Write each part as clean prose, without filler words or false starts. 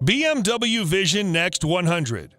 BMW Vision Next 100.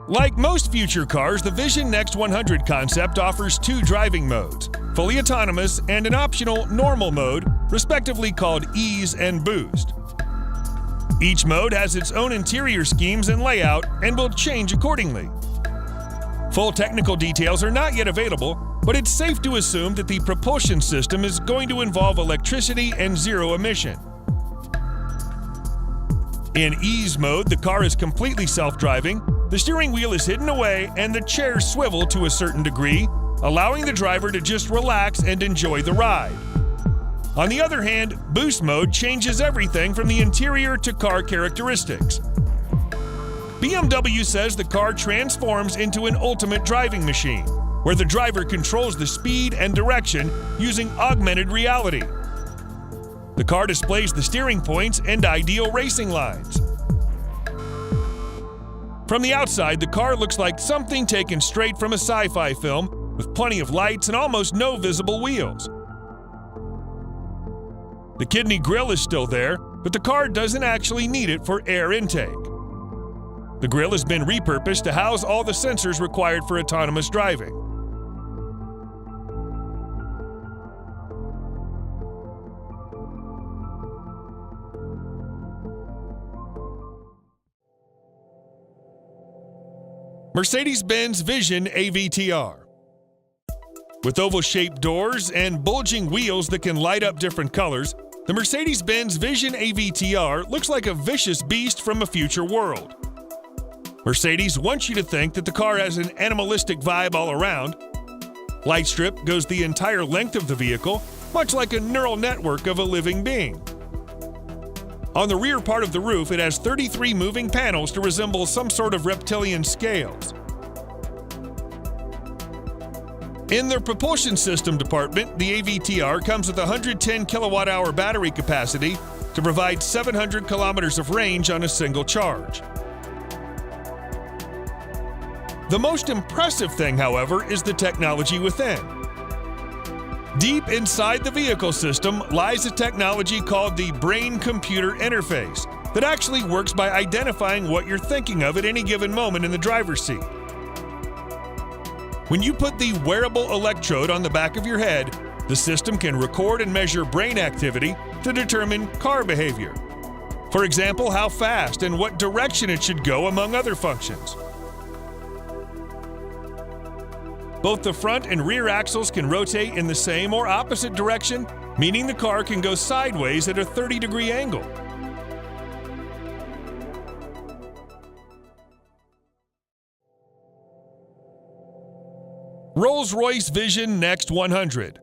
Like most future cars, the Vision Next 100 concept offers two driving modes, fully autonomous and an optional normal mode, respectively called Ease and Boost. Each mode has its own interior schemes and layout and will change accordingly. Full technical details are not yet available, but it's safe to assume that the propulsion system is going to involve electricity and zero emission. In Ease mode, the car is completely self-driving, the steering wheel is hidden away, and the chairs swivel to a certain degree, allowing the driver to just relax and enjoy the ride. On the other hand, Boost mode changes everything from the interior to car characteristics. BMW says the car transforms into an ultimate driving machine, where the driver controls the speed and direction using augmented reality. The car displays the steering points and ideal racing lines. From the outside, the car looks like something taken straight from a sci-fi film, with plenty of lights and almost no visible wheels. The kidney grille is still there, but the car doesn't actually need it for air intake. The grille has been repurposed to house all the sensors required for autonomous driving. Mercedes-Benz Vision AVTR. With oval-shaped doors and bulging wheels that can light up different colors, the Mercedes-Benz Vision AVTR looks like a vicious beast from a future world. Mercedes wants you to think that the car has an animalistic vibe all around. Light strip goes the entire length of the vehicle, much like a neural network of a living being. On the rear part of the roof, it has 33 moving panels to resemble some sort of reptilian scales. In the propulsion system department, the AVTR comes with a 110 kilowatt-hour battery capacity to provide 700 kilometers of range on a single charge. The most impressive thing, however, is the technology within. Deep inside the vehicle system lies a technology called the brain-computer interface that actually works by identifying what you're thinking of at any given moment in the driver's seat. When you put the wearable electrode on the back of your head, the system can record and measure brain activity to determine car behavior. For example, how fast and what direction it should go, among other functions. Both the front and rear axles can rotate in the same or opposite direction, meaning the car can go sideways at a 30-degree angle. Rolls-Royce Vision Next 100.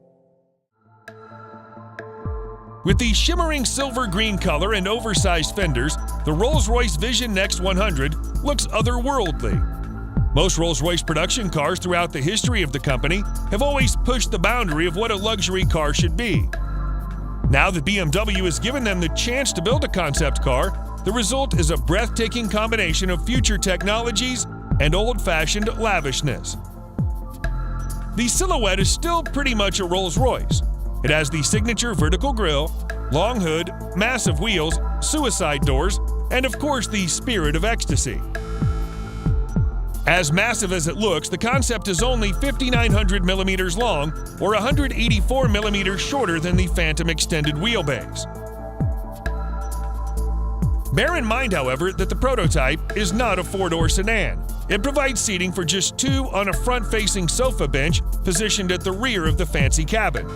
With the shimmering silver-green color and oversized fenders, the Rolls-Royce Vision Next 100 looks otherworldly. Most Rolls-Royce production cars throughout the history of the company have always pushed the boundary of what a luxury car should be. Now that BMW has given them the chance to build a concept car, the result is a breathtaking combination of future technologies and old-fashioned lavishness. The silhouette is still pretty much a Rolls-Royce. It has the signature vertical grille, long hood, massive wheels, suicide doors, and of course the spirit of ecstasy. As massive as it looks, the concept is only 5,900 millimeters long, or 184 millimeters shorter than the Phantom extended wheelbase. Bear in mind, however, that the prototype is not a four-door sedan. It provides seating for just two on a front-facing sofa bench positioned at the rear of the fancy cabin.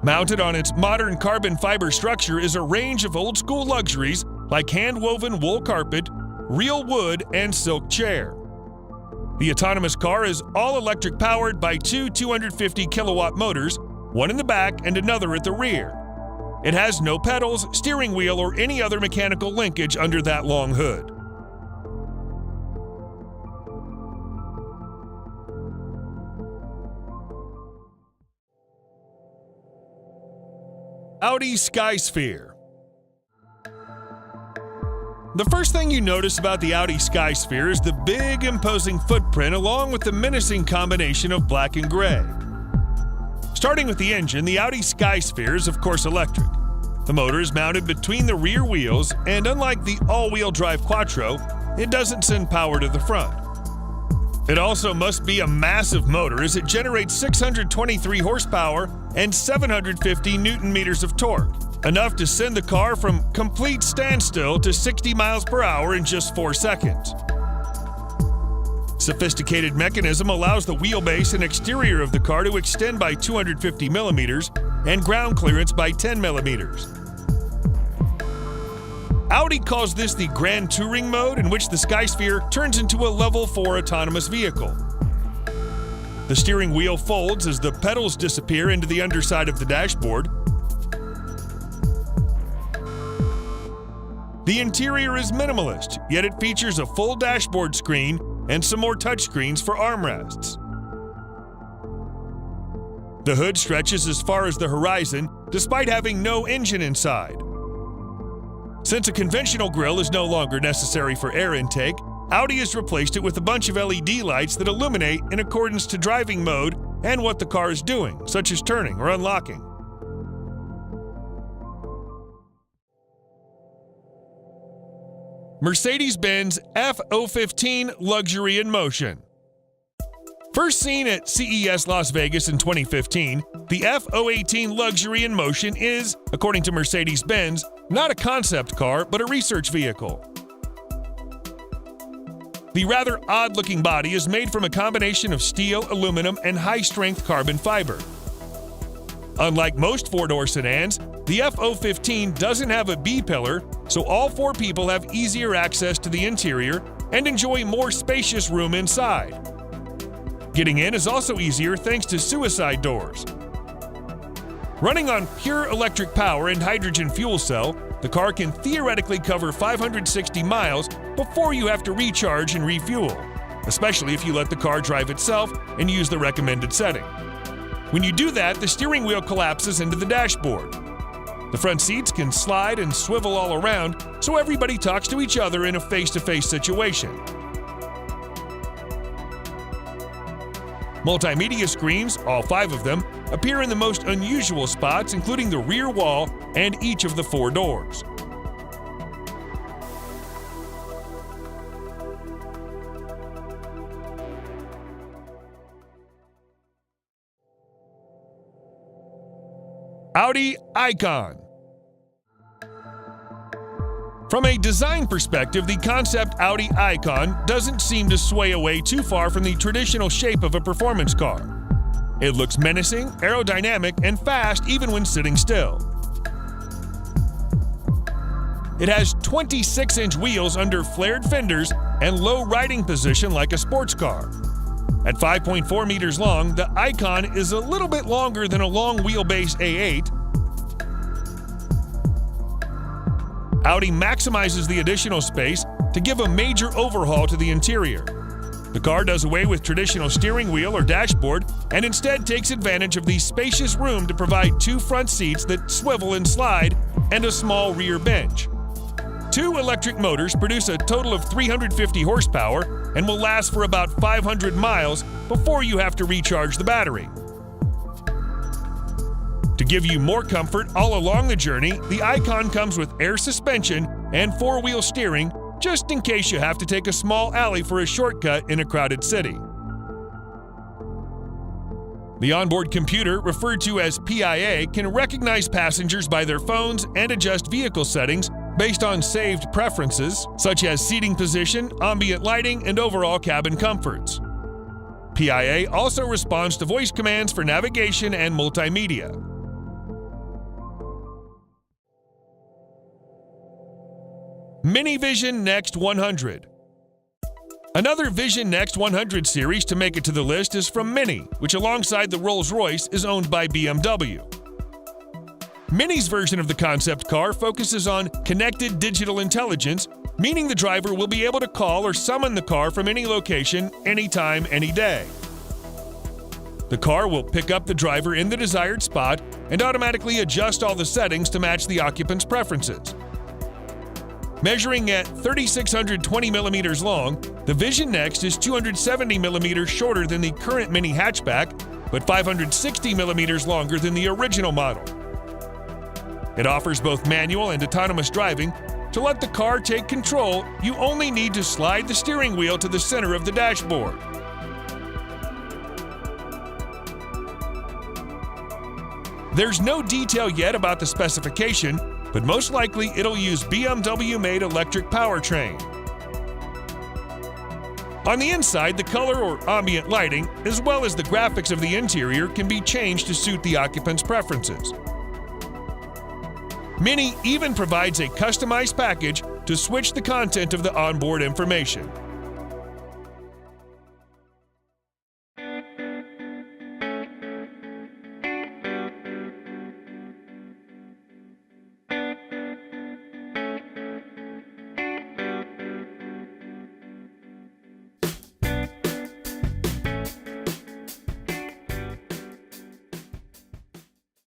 Mounted on its modern carbon fiber structure is a range of old-school luxuries like hand-woven wool carpet, real wood, and silk chair. The autonomous car is all-electric powered by two 250 kilowatt motors, one in the back and another at the rear. It has no pedals, steering wheel, or any other mechanical linkage under that long hood. Audi Skysphere. The first thing you notice about the Audi Skysphere is the big, imposing footprint along with the menacing combination of black and gray. Starting with the engine, the Audi Skysphere is of course electric. The motor is mounted between the rear wheels, and unlike the all-wheel drive Quattro, it doesn't send power to the front. It also must be a massive motor as it generates 623 horsepower and 750 newton-meters of torque, enough to send the car from complete standstill to 60 miles per hour in just 4 seconds. Sophisticated mechanism allows the wheelbase and exterior of the car to extend by 250 millimeters and ground clearance by 10 millimeters. Audi calls this the Grand Touring mode, in which the Skysphere turns into a Level 4 autonomous vehicle. The steering wheel folds as the pedals disappear into the underside of the dashboard. The interior is minimalist, yet it features a full dashboard screen and some more touchscreens for armrests. The hood stretches as far as the horizon, despite having no engine inside. Since a conventional grille is no longer necessary for air intake, Audi has replaced it with a bunch of LED lights that illuminate in accordance to driving mode and what the car is doing, such as turning or unlocking. Mercedes-Benz F015 Luxury in Motion. First seen at CES Las Vegas in 2015, the F018 Luxury in Motion is, according to Mercedes-Benz, not a concept car, but a research vehicle. The rather odd-looking body is made from a combination of steel, aluminum, and high-strength carbon fiber. Unlike most four-door sedans, the F015 doesn't have a B-pillar, so all 4 people have easier access to the interior and enjoy more spacious room inside. Getting in is also easier thanks to suicide doors. Running on pure electric power and hydrogen fuel cell, the car can theoretically cover 560 miles before you have to recharge and refuel, especially if you let the car drive itself and use the recommended setting. When you do that, the steering wheel collapses into the dashboard. The front seats can slide and swivel all around, so everybody talks to each other in a face-to-face situation. Multimedia screens, all 5 of them, appear in the most unusual spots, including the rear wall and each of the 4 doors. Audi Aicon. From a design perspective, the concept Audi Aicon doesn't seem to sway away too far from the traditional shape of a performance car. It looks menacing, aerodynamic, and fast even when sitting still. It has 26-inch wheels under flared fenders and low riding position like a sports car. At 5.4 meters long, the Aicon is a little bit longer than a long wheelbase A8. Audi maximizes the additional space to give a major overhaul to the interior. The car does away with traditional steering wheel or dashboard and instead takes advantage of the spacious room to provide 2 front seats that swivel and slide and a small rear bench. 2 electric motors produce a total of 350 horsepower and will last for about 500 miles before you have to recharge the battery. To give you more comfort all along the journey, the Aicon comes with air suspension and 4-wheel steering, just in case you have to take a small alley for a shortcut in a crowded city. The onboard computer, referred to as PIA, can recognize passengers by their phones and adjust vehicle settings based on saved preferences, such as seating position, ambient lighting, and overall cabin comforts. PIA also responds to voice commands for navigation and multimedia. Mini Vision Next 100. Another Vision Next 100 series to make it to the list is from Mini, which alongside the Rolls-Royce is owned by BMW. Mini's version of the concept car focuses on connected digital intelligence, meaning the driver will be able to call or summon the car from any location, anytime, any day. The car will pick up the driver in the desired spot and automatically adjust all the settings to match the occupant's preferences. Measuring at 3,620 millimeters long, the Vision Next is 270 millimeters shorter than the current Mini hatchback, but 560 millimeters longer than the original model. It offers both manual and autonomous driving. To let the car take control, you only need to slide the steering wheel to the center of the dashboard. There's no detail yet about the specification, but most likely it'll use BMW-made electric powertrain. On the inside, the color or ambient lighting, as well as the graphics of the interior, can be changed to suit the occupant's preferences. Mini even provides a customized package to switch the content of the onboard information.